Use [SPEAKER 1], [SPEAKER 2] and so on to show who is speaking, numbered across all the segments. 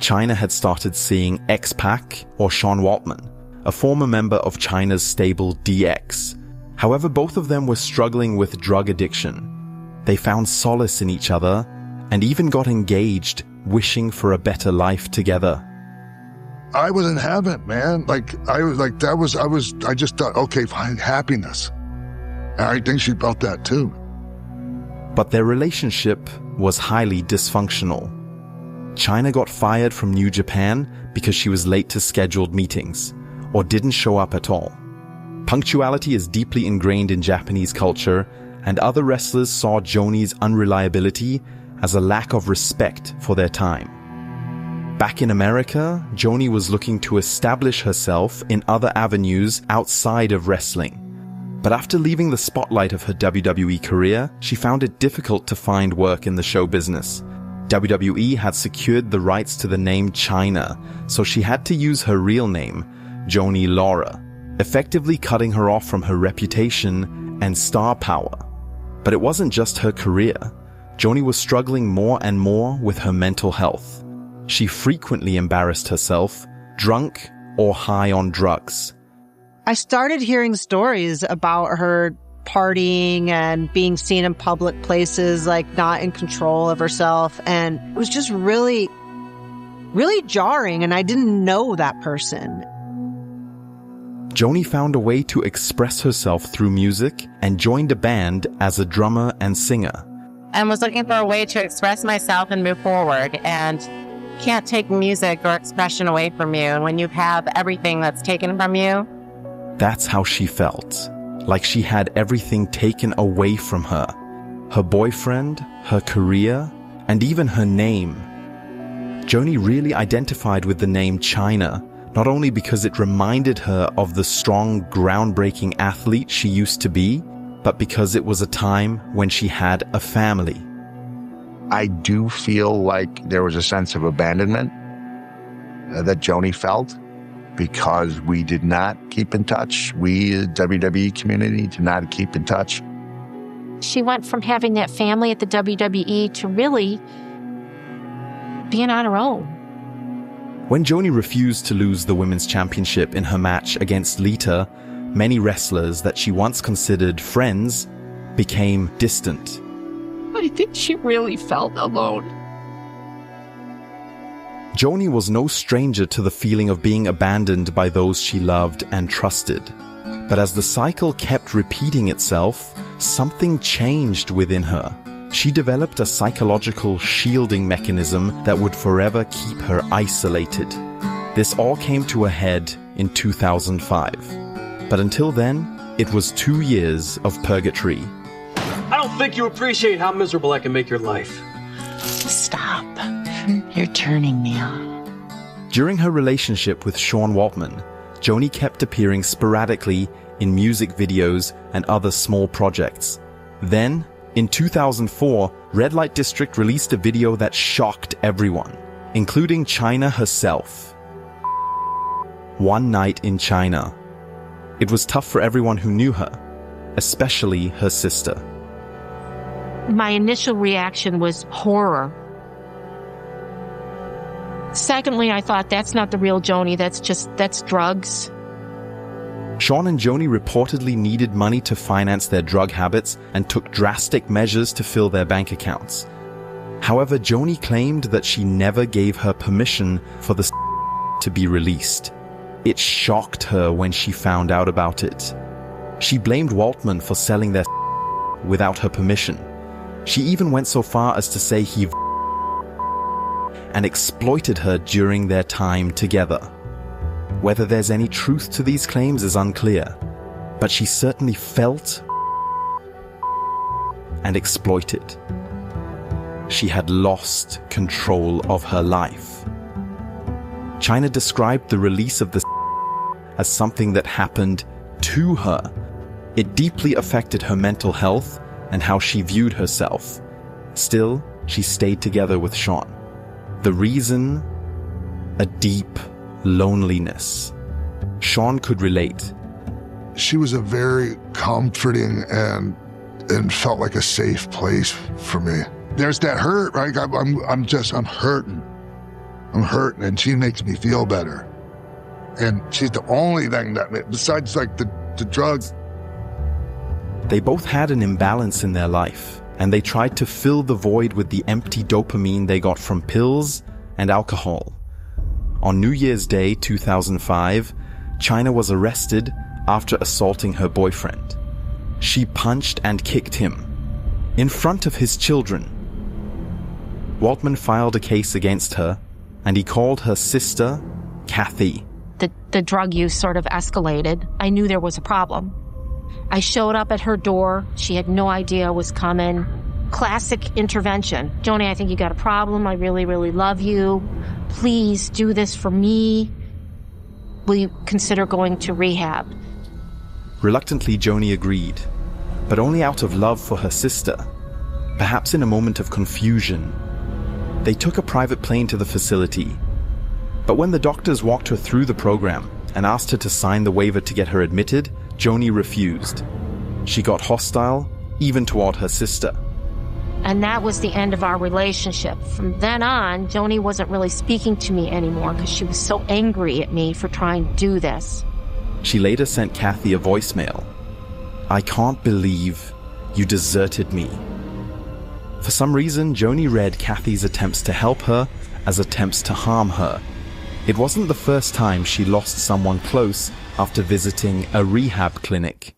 [SPEAKER 1] Chyna had started seeing 𝗚𝗏𝗙𝗢, or Sean Waltman, a former member of Chyna's stable DX. However, both of them were struggling with drug addiction. They found solace in each other and even got engaged, wishing for a better life together.
[SPEAKER 2] I was in heaven, man. I just thought, okay, fine, happiness. And I think she felt that too.
[SPEAKER 1] But their relationship was highly dysfunctional. Chyna got fired from New Japan because she was late to scheduled meetings, or didn't show up at all. Punctuality is deeply ingrained in Japanese culture, and other wrestlers saw Joanie's unreliability as a lack of respect for their time. Back in America, Joanie was looking to establish herself in other avenues outside of wrestling. But after leaving the spotlight of her WWE career, she found it difficult to find work in the show business. WWE had secured the rights to the name Chyna, so she had to use her real name, Joanie Laura, effectively cutting her off from her reputation and star power. But it wasn't just her career. Joanie was struggling more and more with her mental health. She frequently embarrassed herself, drunk or high on drugs.
[SPEAKER 3] I started hearing stories about her partying and being seen in public places, like not in control of herself. And it was just really, really jarring. And I didn't know that person.
[SPEAKER 1] Joanie found a way to express herself through music and joined a band as a drummer and singer.
[SPEAKER 4] And was looking for a way to express myself and move forward. And can't take music or expression away from you. And when you have everything that's taken from you.
[SPEAKER 1] That's how she felt. Like she had everything taken away from her. Her boyfriend, her career, and even her name. Joanie really identified with the name Chyna, not only because it reminded her of the strong, groundbreaking athlete she used to be, but because it was a time when she had a family.
[SPEAKER 5] I do feel like there was a sense of abandonment that Joanie felt because we did not keep in touch. We, the WWE community, did not keep in touch.
[SPEAKER 6] She went from having that family at the WWE to really being on her own.
[SPEAKER 1] When Joanie refused to lose the Women's Championship in her match against Lita, many wrestlers that she once considered friends became distant.
[SPEAKER 6] I think she really felt alone.
[SPEAKER 1] Joanie was no stranger to the feeling of being abandoned by those she loved and trusted. But as the cycle kept repeating itself, something changed within her. She developed a psychological shielding mechanism that would forever keep her isolated. This all came to a head in 2005. But until then, it was 2 years of purgatory.
[SPEAKER 7] I don't think you appreciate how miserable I can make your life.
[SPEAKER 6] Stop. You're turning me on.
[SPEAKER 1] During her relationship with Sean Waltman, Joanie kept appearing sporadically in music videos and other small projects. Then, in 2004, Red Light District released a video that shocked everyone, including Chyna herself. One Night in Chyna. It was tough for everyone who knew her, especially her sister.
[SPEAKER 6] My initial reaction was horror. Secondly, I thought, that's not the real Joanie, that's drugs.
[SPEAKER 1] Sean and Joanie reportedly needed money to finance their drug habits and took drastic measures to fill their bank accounts. However, Joanie claimed that she never gave her permission for the to be released. It shocked her when she found out about it. She blamed Waltman for selling their without her permission. She even went so far as to say he and exploited her during their time together. Whether there's any truth to these claims is unclear, but she certainly felt and exploited. She had lost control of her life. Chyna described the release of the as something that happened to her. It deeply affected her mental health and how she viewed herself. Still, she stayed together with Sean. The reason? A deep loneliness. Sean could relate.
[SPEAKER 2] She was a very comforting and felt like a safe place for me. There's that hurt, right? I'm hurting. I'm hurt, and she makes me feel better. And she's the only thing that, besides like the drugs.
[SPEAKER 1] They both had an imbalance in their life, and they tried to fill the void with the empty dopamine they got from pills and alcohol. On New Year's Day 2005, Chyna was arrested after assaulting her boyfriend. She punched and kicked him in front of his children. 𝗜𝗡𝗙𝗢 filed a case against her, and he called her sister Kathy.
[SPEAKER 6] The drug use sort of escalated. I knew there was a problem. I showed up at her door. She had no idea I was coming. Classic intervention. Joni, I think you got a problem. I really, really love you. Please do this for me. Will you consider going to rehab?
[SPEAKER 1] Reluctantly, Joni agreed, but only out of love for her sister. Perhaps in a moment of confusion, they took a private plane to the facility. But when the doctors walked her through the program and asked her to sign the waiver to get her admitted, Joni refused. She got hostile, even toward her sister.
[SPEAKER 6] And that was the end of our relationship. From then on, Joni wasn't really speaking to me anymore because she was so angry at me for trying to do this.
[SPEAKER 1] She later sent Kathy a voicemail. "I can't believe you deserted me." For some reason, Joni read Kathy's attempts to help her as attempts to harm her. It wasn't the first time she lost someone close after visiting a rehab clinic.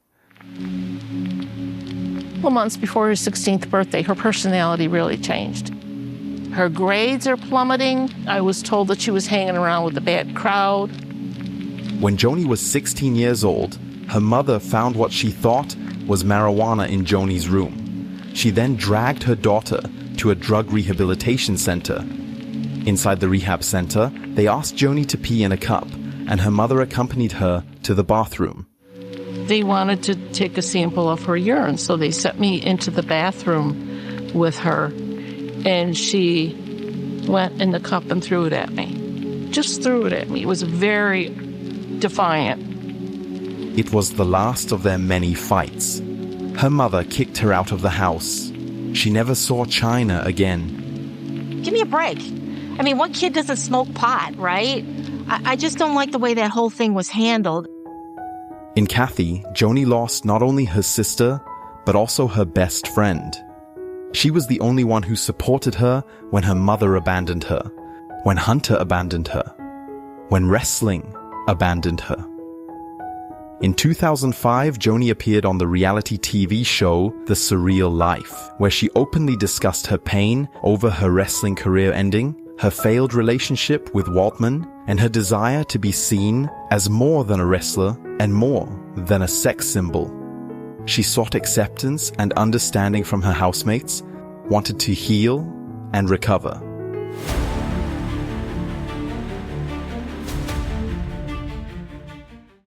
[SPEAKER 8] Well, months before her 16th birthday, her personality really changed. Her grades are plummeting. I was told that she was hanging around with a bad crowd.
[SPEAKER 1] When Joni was 16 years old, her mother found what she thought was marijuana in Joni's room. She then dragged her daughter to a drug rehabilitation center. Inside the rehab center, they asked Joni to pee in a cup, and her mother accompanied her to the bathroom.
[SPEAKER 8] They wanted to take a sample of her urine, so they sent me into the bathroom with her, and she went in the cup and threw it at me. Just threw it at me. It was very defiant.
[SPEAKER 1] It was the last of their many fights. Her mother kicked her out of the house. She never saw Chyna again.
[SPEAKER 6] Give me a break. I mean, what kid doesn't smoke pot, right? I just don't like the way that whole thing was handled.
[SPEAKER 1] In Kathy, Joni lost not only her sister, but also her best friend. She was the only one who supported her when her mother abandoned her, when Hunter abandoned her, when wrestling abandoned her. In 2005, Joni appeared on the reality TV show The Surreal Life, where she openly discussed her pain over her wrestling career ending, her failed relationship with 𝗜𝗡𝗙𝗢, and her desire to be seen as more than a wrestler and more than a sex symbol. She sought acceptance and understanding from her housemates, wanted to heal and recover.